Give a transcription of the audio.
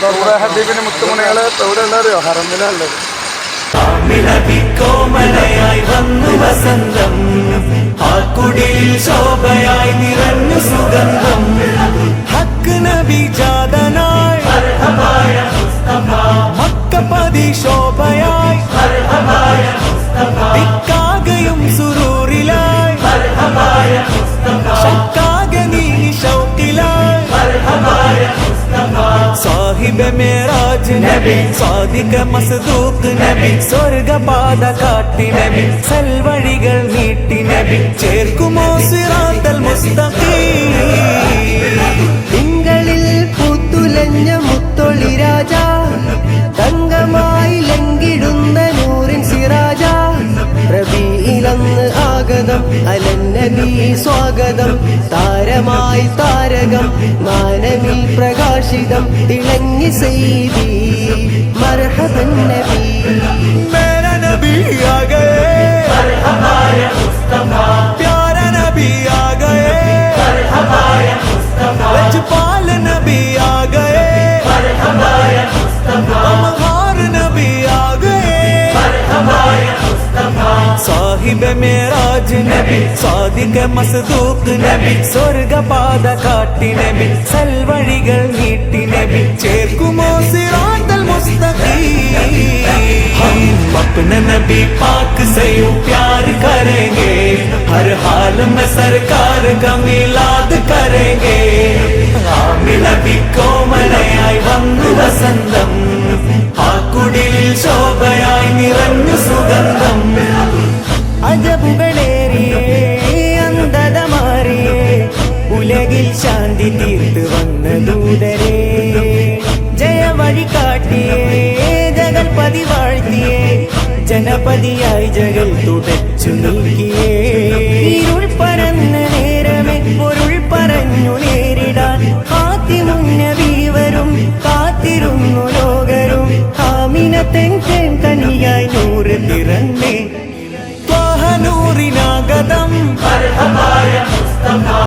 ഹബീബിന് മുത്തുമണികള് എവിടെ ഉള്ളറിയോ? ഹറമിലുള്ളത്. കോമലയായി വന്നു വസന്തം, ആ കുടിലിൽ ശോഭയായി നിറഞ്ഞു സുഗന്ധം. ഹക്ക് നബി ജാതനായി മക്കപ്പതി ശോഭയായി, ദിക്കാകയും സുരൂറിലായി, ശക്കാകെ നീങ്ങി ഷൗക്കിലായി. സാഹിബ മേറാജ് നബി, സാദിക മസ്ദൂഖ് നബി, സ്വർഗപാത കാട്ടി നബി, സൽവഴികൾ നീട്ടി നബി, ചേർക്കുമോ സിറാത്തൽ മുസ്തഖീം. തിങ്കളിൽ പൂത്തുലഞ്ഞ മുത്തൊളി രാജ, തങ്കമായി ലംഘിടുന്ന നൂറിൻ സിറാജ. റബീഇലന്ന് ആഗതം അലന്നബി സ്വാഗതം, താരമായി താരകം മാനവിൽ പ്രകാശിതം, തിളങ്ങി സൈദി മർഹബൻ നബി. മേരാ നബി ആ ഗയേ, പ്യാര നബി ആ ഗയേ, ലജ്പാൽ നബി ആ ഗയേ, अमहार नबी आ गए. സാഹിബ മേറാജ് നബി, സാദിക മസ്ദൂഖ് നബി, സ്വർഗപാത കാട്ടി നബി, സൽവഴികൾ നീട്ടി നബി, ചേർക്കുമോ സിറാത്തൽ മുസ്തഖീം. हम अपने नबी पाक से यूं प्यार करेंगे, हर हाल में सरकार का मिलाद करेंगे. നബി കോമലയായി വന്നു വസന്തം, ആ കുടിലിൽ ശോഭയായി നിറഞ്ഞു സുഗന്ധം. അജബുകളേറിയേ അന്ധത മാറിയേ, ഉലകിൽ ശാന്തി തീർത്ത് വന്ന ദൂതരേ. ജയവഴി കാട്ടിയേ ജഗൽപതി വാഴ്ത്തിയേ, ജനപതിയായി ജഗൽ തുടച്ചു നീക്കിയേ. ഇരുൾ